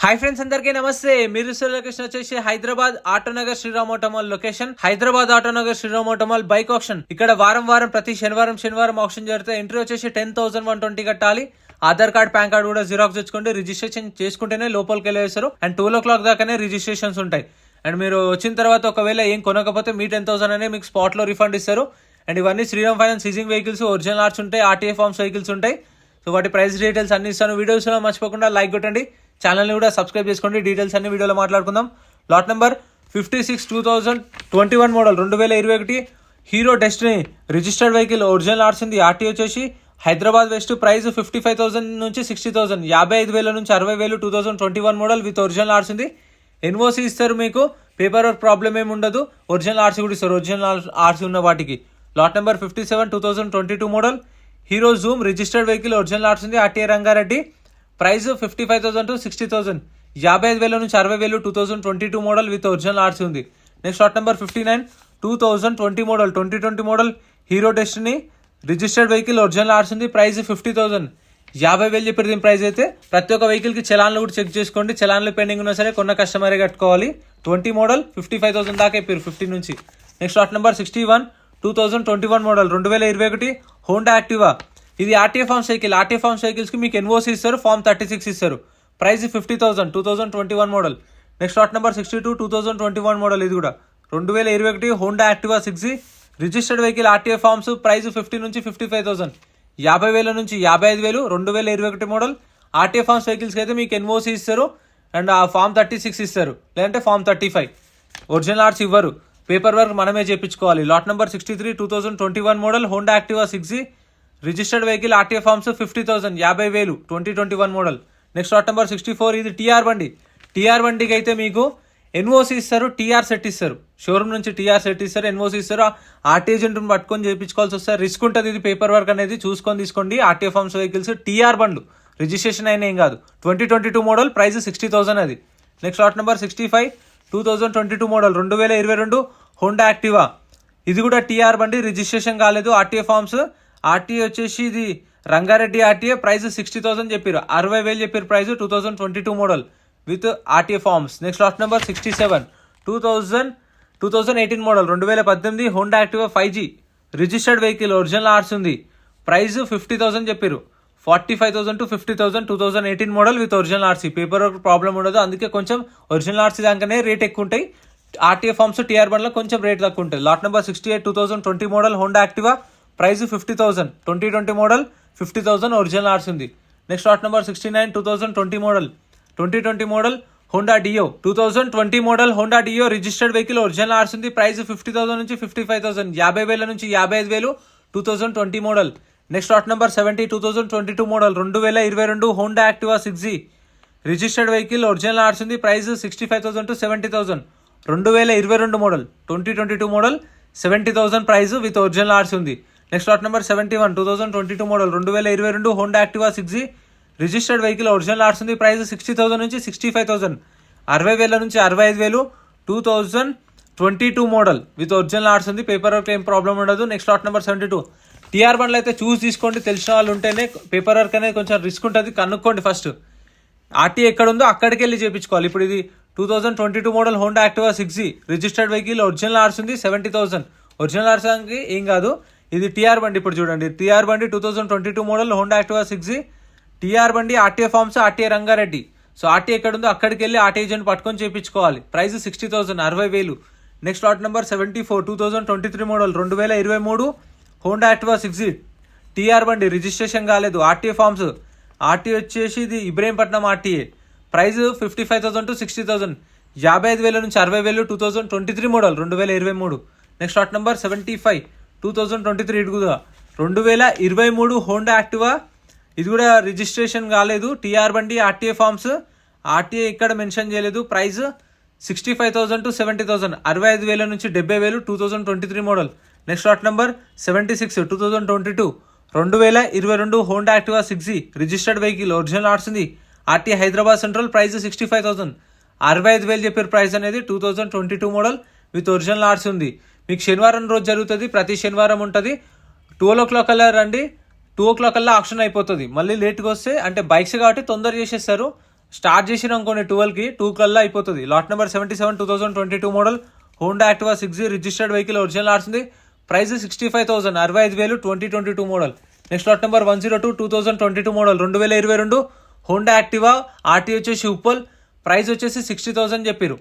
Hi friends, అందరికీ నమస్తే. మీరు లొకేషన్ వచ్చేసి Hyderabad Autonagar Sriram auto mall location. Hyderabad Autonagar Sriram auto mall bike option. ఇక్కడ వారం ప్రతి శనివారం ఆప్షన్ జరుగుతాయి. ఎంట్రీ వచ్చేసి 10,120 కట్టాలి. ఆధార్ కార్డ్, పాన్ కార్డ్ కూడా జిరాక్స్ తెచ్చుకోండి. రిజిస్ట్రేషన్ చేసుకుంటేనే లోపలికి వెళ్ళేస్తారు. అండ్ 12 o'clock దాకానే రిజిస్ట్రేషన్స్ ఉంటాయి. అండ్ మీరు వచ్చిన తర్వాత ఒకవేళ ఏం కొనకపోతే మీ 10,000 అనే మీకు స్పాట్ లో రిఫండ్ ఇస్తారు. అండ్ ఇవన్నీ Sriram finance seizing vehicles, original ఆర్ట్స్ ఉంటాయి, ఆర్టీఏ ఫార్మ్స్ వెహికల్స్ ఉంటాయి. సో వాటి ప్రైస్ డీటెయిల్స్ అన్ని ఇస్తాను. వీడియోస్ మర్చిపోకుండా లైక్ కొట్టండి, ఛానల్ని కూడా సబ్స్క్రైబ్ చేసుకోండి. డీటెయిల్స్ అన్ని వీడియోలో మాట్లాడుకుందాం. Lot number 56 2021 model 2021 hero destiny registered vehicle, original ఆర్ట్స్ ఉంది. ఆర్టీ వచ్చేసి హైదరాబాద్ వెస్ట్. ప్రైస్ 55,000 నుంచి 60,000, 55,000 నుంచి 60,000. 2021 మోడల్ విత్ ఒరిజినల్ ఆర్ట్స్ ఉంది. ఎన్ఓసి ఇస్తారు మీకు, పేపర్ వర్క్ ప్రాబ్లం ఏమి ఉండదు. ఒరిజినల్ ఆర్ట్స్ కూడా ఇస్తారు, ఒరిజినల్ ఆర్ట్స్ ఉన్న వాటికి. Lot number 57 2022 model hero Zoom registered vehicle, original ఆర్ట్స్ ఉంది. ఆర్టీఏ రంగారెడ్డి. ప్రైస్ 55,000 to 60,000, 55,000 నుంచి 60,000. 2022 మోడల్ విత్ ఒరిజినల్ ఆర్ట్స్ ఉంది. Next lot number 59 2020 model 2020 model hero destiny registered vehicle, original ఆర్ట్స్ ఉంది. ప్రైస్ 50,000, 50,000 చెప్పారు దీని ప్రైస్ అయితే. ప్రతి ఒక్క వెహికల్ కి చలాన్లు కూడా చెక్ చేసుకోండి. చలాన్లు పెండింగ్ ఉన్నా సరే కొన్న కస్టమరే కట్టుకోవాలి. 20 మోడల్ 55,000 దాకా చెప్పారు, 50 నుంచి. Next lot number 61 2021 model 2021 Honda Activa. ఇది RTA forms vehicle. RTA forms vehicles కి మీకు ఎన్ఓసి ఇస్తారు, ఫార్మ్ 36 ఇస్తారు. Price 50,000, 2021 model. Next lot number 62 2021 model. ఇది కూడా 2021 Honda Activa 6 registered vehicle, RTA forms. Price 50 నుంచి 55,000, 50,000 నుంచి 55,000. 2021 మోడల్ ఆర్టీఏ ఫార్మ్స్ వెహికల్స్ అయితే మీకు ఎన్ఓసి ఇస్తారు అండ్ ఆ ఫార్మ్ 36 ఇస్తారు, లేదంటే ఫార్మ్ 35. ఒరిజినల్ ఆర్ట్స్ ఇవ్వరు, పేపర్ వర్క్ మనమే చేయించుకోవాలి. Lot number 63 2021 model Honda Activa 6 registered vehicle, RTA forms. 50,000, 50,000. 2021 model. Next lot number 64 ఇది టీఆర్ బండి. టీఆర్ బండికి అయితే మీకు ఎన్ఓసి ఇస్తారు, టీఆర్ సెట్ ఇస్తారు. షోరూమ్ నుంచి టీఆర్ సెట్ ఇస్తారు, ఎన్ఓసి ఇస్తారు. ఆర్టీ ఏజెంట్ని పట్టుకొని చేయించుకోవాల్సి వస్తారు. రిస్క్ ఉంటుంది ఇది, పేపర్ వర్క్ అనేది చూసుకొని తీసుకోండి. ఆర్టీఏ ఫార్మ్స్ వెహికల్స్ టీఆర్ బండ్లు, రిజిస్ట్రేషన్ అయినా ఏం కాదు. 2022 మోడల్, ప్రైస్ 60,000 అది. Next lot number 65 2022 model 2022 Honda Activa. ఇది కూడా టీఆర్ బండి, రిజిస్ట్రేషన్ కాలేదు. RTA forms. ఆర్టీఏ వచ్చేసి ఇది రంగారెడ్డి ఆర్టీఏ. ప్రైస్ 60,000 చెప్పారు, 60,000 చెప్పారు price. 2022 model with RTA forms. Next lot number 67 2018 model 2018 Honda Activa 5G registered vehicle, original ఆర్ట్స్ ఉంది. ప్రైస్ 50,000 చెప్పారు, 45,000 to 50,000. 2018 model with original RC. Paper work problem ఉండదు, అందుకే కొంచెం ఒరిజినల్ ఆర్సీ దానికనే రేట్ ఎక్కువ ఉంటాయి. ఆర్టీఏ ఫార్మ్స్, టీఆర్ బండ్లో కొంచెం రేట్ తక్కువ ఉంటుంది. Lot number 68 2020 model Honda Activa. Price 50,000, 2020 model 50,000. Original ఆర్ట్స్ ఉంది. Next lot number 69 2020 model 2020 model Honda Dio. 2020 model Honda Dio registered vehicle, original ఆర్ట్స్ ఉంది. ప్రైస్ 50,000 నుంచి 55,000, 50,000 నుంచి 55,000. 2020 model. Next lot number 70 2022 model 2022 Honda Activa 6G registered vehicle, original ఆర్ట్స్ ఉంది. Price 65,000 to 70,000. 2022 model 2022 model 70,000 price with original ఆర్ట్స్ ఉంది. Next lot number 71 2022 model 2022 Honda Activa 6G registered vehicle, original ఆర్ట్స్ ఉంది. ప్రైస్ 60,000 నుంచి 65,000, 60,000 నుంచి 65,000. 2022 మోడల్ విత్ ఒరిజినల్ ఆర్ట్స్ ఉంది. పేపర్ వర్క్ ఏం ప్రాబ్లం ఉండదు. నెక్స్ట్ లాట్ నెంబర్ 72 టీఆర్ బండ్లు అయితే చూసి తీసుకోండి, తెలిసిన వాళ్ళు ఉంటేనే. పేపర్ వర్క్ అనేది కొంచెం రిస్క్ ఉంటుంది, కనుక్కోండి ఫస్ట్. ఆర్టీ ఎక్కడ ఉందో అక్కడికి వెళ్ళి చేయించుకోవాలి. ఇప్పుడు ఇది 2022 model Honda Activa 6G registered vehicle, original ఆర్ట్స్ ఉంది. 70,000 ఒరిజినల్ ఆర్ట్స్ ఏం కాదు. ఇది టీఆర్ బండి. ఇప్పుడు చూడండి, టీఆర్ బండి 2022 model Honda Activa 6G TR బండి, RTA forms, RTA Rangareddy. So RT ఎక్కడ ఉందో అక్కడికి వెళ్ళి ఆర్టీ ఏజెంట్ పట్టుకొని చేయించుకోవాలి. Price 60,000, 60,000. Next lot number 74 2023 model 2023 Honda Activa 6G TR బండి, రిజిస్ట్రేషన్ కాలేదు. RTA forms. ఆర్టీ వచ్చేసి ఇది ఇబ్రహీంపట్నం ఆర్టీఏ. ప్రైస్ 55,000 to 60,000, 55,000 నుంచి 60,000. 2023 మోడల్ 2023. నెక్స్ట్ లాట్ నెంబర్ 75 2023 ఇది కూడా 2023 హోండా యాక్టివా. ఇది కూడా రిజిస్ట్రేషన్ కాలేదు. టీఆర్ బండి, ఆర్టీఏ ఫార్మ్స్. ఆర్టీఏ ఇక్కడ మెన్షన్ చేయలేదు. ప్రైస్ 65,000 to 70,000, 65,000 నుంచి 70,000. 2023 model. Next lot number 76 2022 2022 Honda Activa 6G registered vehicle, original ఆర్ట్స్ ఉంది. RT Hyderabad central. ప్రైస్ 65,000, 65,000 చెప్పారు ప్రైస్ అనేది. 2022 మోడల్ విత్ ఒరిజినల్ ఆర్ట్స్ ఉంది. మీకు శనివారం రోజు జరుగుతుంది, ప్రతి శనివారం ఉంటుంది. 12 o'clock కల్లా రండి. 2 o'clock కల్లా ఆక్షన్ అయిపోతుంది. మళ్ళీ లేట్గా వస్తే, అంటే బైక్స్ కాబట్టి తొందర చేసేస్తారు. స్టార్ట్ చేసినాం కొన్ని 12కి 2 కల్లా అయిపోతుంది. Lot number 77 2022 model Honda Activa 6G registered vehicle original ఆడుతుంది. Price 65,000 65,000 2022 model. Next lot number 102 2022 model 2022 Honda Activa RT వచ్చేసి ఉప్పల్. ప్రైస్ వచ్చేసి 60,000 చెప్పారు.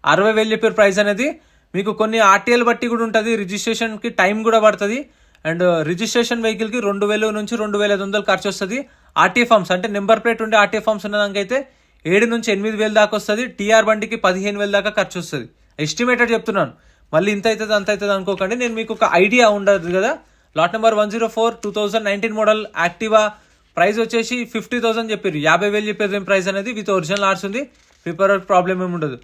60,000 చెప్పారు ప్రైస్ అనేది. మీకు కొన్ని ఆర్టీఎల్ బట్టి కూడా ఉంటుంది, రిజిస్ట్రేషన్కి టైం కూడా పడుతుంది. అండ్ రిజిస్ట్రేషన్ వెహికల్కి 2,000 నుంచి 2,500 ఖర్చు వస్తుంది. ఆర్టీఏ ఫార్మ్స్ అంటే నెంబర్ ప్లేట్ ఉండే ఆర్టీఏ ఫార్మ్స్ ఉన్నదానికైతే 7 నుంచి 8,000 దాకా వస్తుంది. టీఆర్ బండికి 15,000 దాకా ఖర్చు వస్తుంది. ఎస్టిమేటెడ్ చెప్తున్నాను, మళ్ళీ ఇంత అవుతుంది అంత అవుతుంది అనుకోకండి. నేను మీకు ఒక ఐడియా ఉండదు కదా. Lot number 104 2019 model Activa price వచ్చేసి 50,000 చెప్పారు. 50,000 చెప్పారు ప్రైస్ అనేది. విత్ ఒరిజినల్ ఆర్ట్స్ ఉంది, పేపర్ వర్క్ ప్రాబ్లమ్ ఏమి ఉండదు.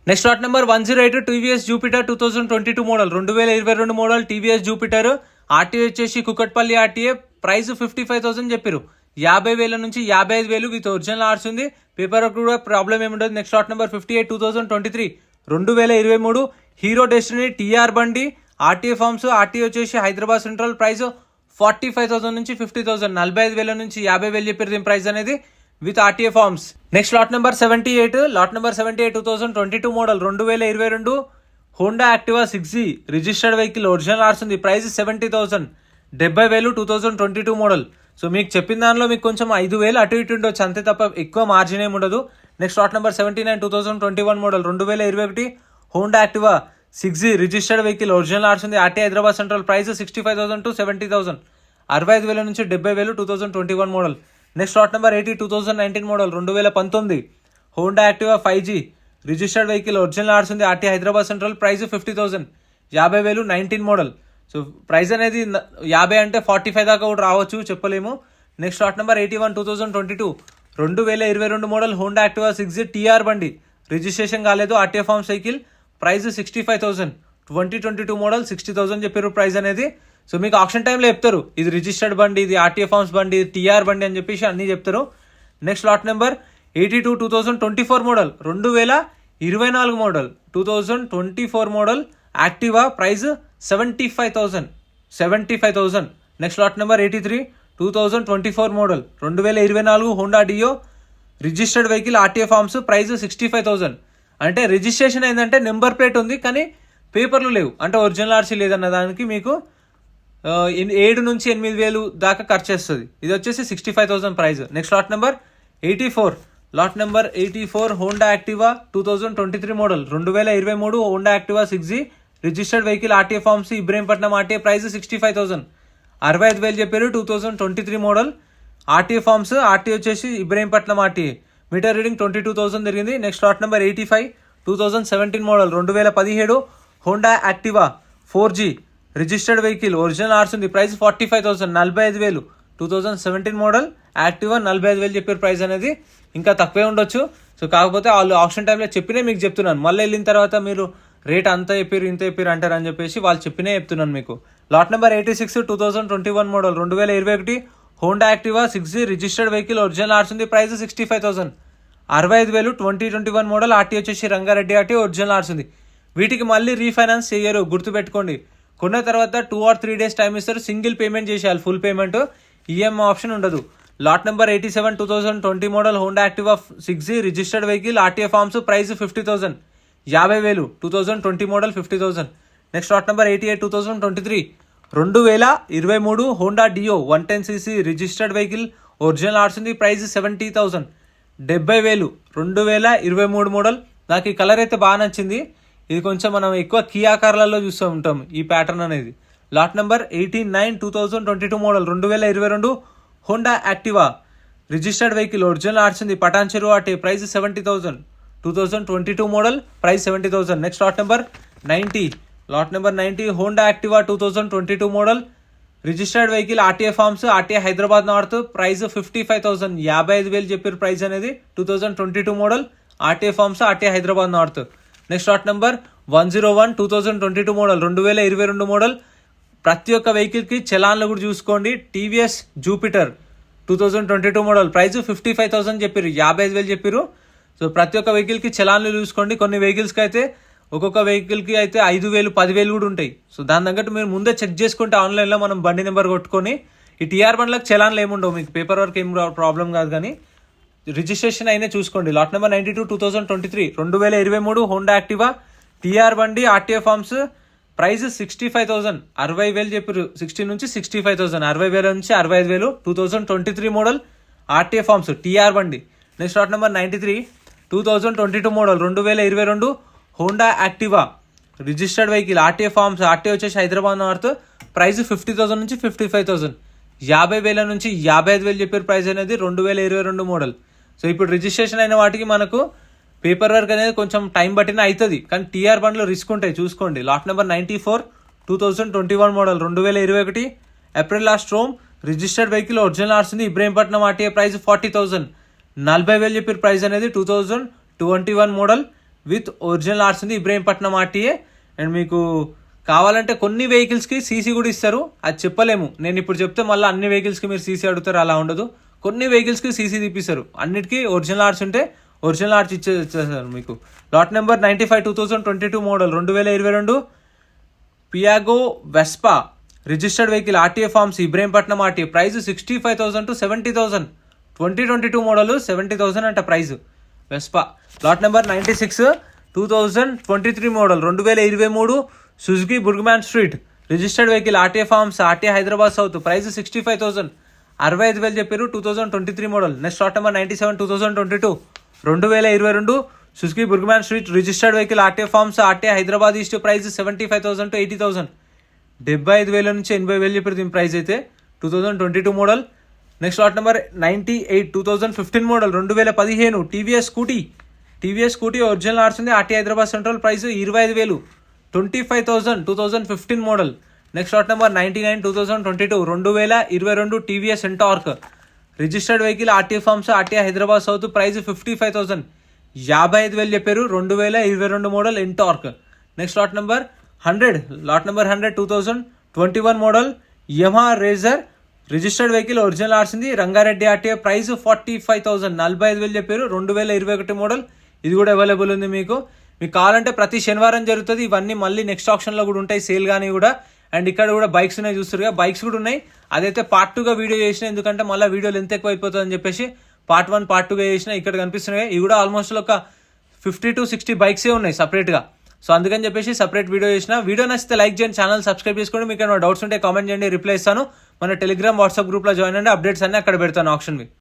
Next lot number 108 TVS Jupiter 2022 model 2022 model TVS Jupiter RTA వచ్చేసి కుకట్పల్లి ఆర్టీఏ. ప్రైస్ 55,000 చెప్పారు. 50,000 నుంచి 55,000 విత్ ఒరిజినల్ ఆర్ట్స్ ఉంది, పేపర్ వర్క్ కూడా ప్రాబ్లమ్ ఏమి ఉండదు. Next lot number 58 2023 2023 Hero Destini TR బండి ఆర్టీఏ ఫార్మ్స్. ఆర్టీఏ వచ్చేసి హైదరాబాద్ సెంట్రల్. ప్రైస్ 45,000 నుంచి 50,000 45,000 నుంచి 50,000 చెప్పారు దీని ప్రైస్ అనేది with RTA forms. Next lot number 78 2022 model 2022 Honda Activa 6G registered vehicle original ఆర్ట్స్ ఉంది. Price 70,000 70,000 2022 model. సో మీకు చెప్పిన దానిలో మీకు కొంచెం 5,000 అటు ఇటు ఉండొచ్చు అంతే తప్ప ఎక్కువ మార్జిన్ ఏమి ఉండదు. Next lot number 79 2021 model 2021 Honda Activa 6G registered vehicle original ఆర్ట్స్ ఉంది. RT Hyderabad central. Price 65,000 to 70,000 65,000 నుంచి 70,000 2021 model. Next lot number 80 2019 model 2019 Honda Activa 5G registered vehicle original ఆర్ట్స్ ఉంది. RT Hyderabad central. Price 50,000 50,000 19 model. So price అనేది 50 అంటే 45 దాకా కూడా రావచ్చు, చెప్పలేము. Next lot number 81 2022 2022 model Honda Activa 6G TR బండి రిజిస్ట్రేషన్ కాలేదు, RTA form cycle. Price 65,000 2022 model 60,000 చెప్పారు ప్రైస్ అనేది. సో మీకు ఆప్షన్ టైంలో చెప్తారు ఇది రిజిస్టర్డ్ బండి, ఇది ఆర్టీఏ ఫార్మ్స్ బండి, టీఆర్ బండి అని చెప్పేసి అన్నీ చెప్తారు. Next lot number 82 2024 model 2024 model 2024 model Activa. Price 75,000 next lot number 83 2024 model 2024 Honda Dio registered vehicle RTA forms. Price 65,000 అంటే రిజిస్ట్రేషన్ అయిందంటే నెంబర్ ప్లేట్ ఉంది కానీ పేపర్లు లేవు అంటే ఒరిజినల్ ఆర్సీ లేదన్న దానికి మీకు 7 నుంచి 8,000 దాకా ఖర్చు వస్తుంది. ఇది వచ్చేసి 65,000 price. Next lot number 84 Honda Activa 2023 model 2023 Honda Activa 6G registered vehicle RTA forms Ibrahimpatnam RTA. Price 65,000 65,000 చెప్పారు. 2023 మోడల్ ఆర్టీఏ ఫార్మ్స్. ఆర్టీఏ వచ్చేసి ఇబ్రహీంపట్నం ఆర్టీఏ. మీటర్ రీడింగ్ 22,000 జరిగింది. Next lot number 85 2017 model 2017 Honda Activa 4G registered vehicle original ఆర్ట్స్ ఉంది. Price 45,000 45,000 2017 model Activa 45,000 చెప్పారు price అనేది. ఇంకా తక్కువే ఉండొచ్చు. సో కాకపోతే వాళ్ళు ఆప్షన్ టైంలో చెప్పినే మీకు చెప్తున్నాను. మళ్ళీ వెళ్ళిన తర్వాత మీరు రేట్ అంత చెప్పారు ఇంత చెప్పారు అంటారు అని చెప్పేసి వాళ్ళు చెప్పినే చెప్తున్నాను మీకు. Lot number 86 2021 model 2021 Honda Activa 6G registered vehicle original ఆర్ట్స్ ఉంది. ప్రైస్ 65,000 65,000 2021 మోడల్ ఆర్టీ వచ్చేసి రంగారెడ్డి ఆర్టీ ఒరిజినల్ ఆర్ట్స్ ఉంది. వీటికి మళ్ళీ రీఫైనాన్స్ చేయరు, గుర్తుపెట్టుకోండి. కొన్న తర్వాత 2 or 3 days టైం ఇస్తారు. సింగిల్ పేమెంట్ చేసేయాలి, ఫుల్ పేమెంట్. ఈఎంఐ ఆప్షన్ ఉండదు. Lot number 87 2020 model Honda Activa 6G registered vehicle RTA forms. Price 50,000 50,000 2020 model 50,000. Next lot number 88 2023 2023 Honda Dio 110cc registered vehicle original ఆర్ట్స్ ఉంది. Price 70,000 70,000 2023 model. నాకు ఈ colour అయితే బాగా నచ్చింది. ఇది కొంచెం మనం ఎక్కువ కియా కార్లలో చూస్తూ ఉంటాం ఈ ప్యాటర్న్ అనేది. Lot number 89 2022 model 2022 Honda Activa registered vehicle original ఆర్ట్స్ ఉంది. Patancheru RT. Price 70,000 2022 model. Price 70,000. Next lot number 90 Honda Activa 2022 model registered vehicle RTA forms RTA Hyderabad north. Price 55,000 55,000 చెప్పారు ప్రైస్ అనేది. 2022 model RTA forms RTA Hyderabad north. Next lot number 101 2022 model 2022 model. ప్రతి ఒక్క వెహికల్కి చలాన్లు కూడా చూసుకోండి. TVS Jupiter 2022 model. Price 55,000 చెప్పారు, 55,000 చెప్పారు. So ప్రతి ఒక్క వెహికల్కి చలాన్లు చూసుకోండి. కొన్ని వెహికల్స్కి అయితే ఒక్కొక్క వెహికల్కి అయితే 5,000 10,000 కూడా ఉంటాయి. సో దాని తగ్గట్టు మీరు ముందే చెక్ చేసుకుంటే ఆన్లైన్లో మనం బండి నెంబర్ కొట్టుకొని. ఈ టీఆర్ బండ్లకు చలాన్లు ఏముండవు, మీకు పేపర్ వర్క్ ఏం ప్రాబ్లం కాదు. కానీ రిజిస్ట్రేషన్ అయినా చూసుకోండి. Lot number 92 2023 2023 Honda Activa TR బండి ఆర్టీఏ ఫార్మ్స్ ప్రైస్ 65,000 60,000 చెప్పారు. 60 నుంచి 65,000 60,000 నుంచి 65,000 2023 మోడల్ ఆర్టీఏ ఫార్మ్స్ టీఆర్ బండి. Next lot number 93 2022 model 2022 Honda Activa registered vehicle RTA forms RTA వచ్చేసి హైదరాబాద్ నార్త్ ప్రైస్ 50,000 నుంచి 55,000 50,000 నుంచి 55,000 చెప్పారు. ప్రైస్ అనేది 2022 మోడల్. సో ఇప్పుడు రిజిస్ట్రేషన్ అయిన వాటికి మనకు పేపర్ వర్క్ అనేది కొంచెం టైం పట్టిన అవుతుంది, కానీ టీఆర్ బండ్లో రిస్క్ ఉంటాయి చూసుకోండి. Lot number 94 2021 model 2021 April last రోమ్ రిజిస్టర్డ్ వెహికల్ ఒరిజినల్ ఆర్స్ ఉంది ఇబ్రహీంపట్నం ఆర్టీఏ ప్రైస్ 40,000 40,000 చెప్పారు. ప్రైస్ అనేది 2021 మోడల్ విత్ ఒరిజినల్ ఆర్స్ ఉంది ఇబ్రహీంపట్నం ఆర్టీఏ. అండ్ మీకు కావాలంటే కొన్ని వెహికల్స్కి సీసీ కూడా ఇస్తారు, అది చెప్పలేము. నేను ఇప్పుడు చెప్తే మళ్ళీ అన్ని వెహికల్స్కి మీరు సీసీ అడుగుతారు, అలా ఉండదు. కొన్ని వెహికల్స్కి సీసీ తీపిస్తారు, అన్నిటికీ ఒరిజినల్ ఆర్స్ ఉంటే ఒరిజినల్ ఆర్చ్ ఇచ్చేస్తారు మీకు. Lot number 95 2022 model 2022 Piaggio Vespa registered vehicle RTA forms Ibrahimpatnam RTA price 65,000 to 70,000 2022 model 70,000 అంట price Vespa. Lot number 96 2023 model 2023 Suzuki Burgman Street registered vehicle RTA forms RTA Hyderabad south price 65,000 65,000 చెప్పారు. 2023 model. Next lot number 97 2022 2022 Suzuki Burgman Street registered vehicle RTA forms RTA Hyderabad east price 75,000 to 80,000 75,000 నుంచి 80,000 చెప్పారు దీని price అయితే. 2022 model. Next lot number 98 2015 model 2015 TVS Scooty original ఆర్స్ ఉంది RTA Hyderabad central price 25,000 25,000 2015 model. Next lot number 99 2022 2022 TVS Ntorq registered vehicle RTA forms RTA Hyderabad south price 55,000 55,000 చెప్పారు. 2022 model Ntorq. Next lot number 100 2021 model Yamaha RayZR registered vehicle original ఆర్స్ ఉంది Rangareddy RTA price 45,000 45,000 చెప్పారు. 2021 model. ఇది కూడా available ఉంది మీకు కావాలంటే ప్రతి శనివారం జరుగుతుంది. ఇవన్నీ మళ్ళీ నెక్స్ట్ ఆప్షన్లో కూడా ఉంటాయి సేల్ కానీ కూడా. అండ్ ఇక్కడ కూడా బైక్స్ ఉన్నాయి చూస్తారు, బైక్స్ కూడా ఉన్నాయి. అదైతే పార్ట్ 2గా వీడియో చేసిన, ఎందుకంటే మళ్ళీ వీడియోలు ఎంత ఎక్కువ అయిపోతుంది అని చెప్పేసి పార్ట్ 1 పార్ట్ 2గా చేసిన. ఇక్కడ కనిపిస్తున్నాయి ఇవి కూడా ఆల్మోస్ట్ ఒక 50 to 60 బైక్సే ఉన్నాయి సపరేట్గా. సో అందుకని చెప్పేసి సపరేట్ వీడియో చేసిన. వీడియో నచ్చితే లైక్ చేయండి, ఛానల్ సబ్స్క్రైబ్ చేసుకోండి. మీకు ఏమైనా డౌట్స్ ఉంటే కామెంట్ చేయండి, రిప్లై ఇస్తాను. మన టెలిగ్రామ్ వాట్సాప్ గ్రూప్లో జాయిన్ అండి, అప్డేట్స్ అన్ని అక్కడ పెడతాను ఆప్షన్వి.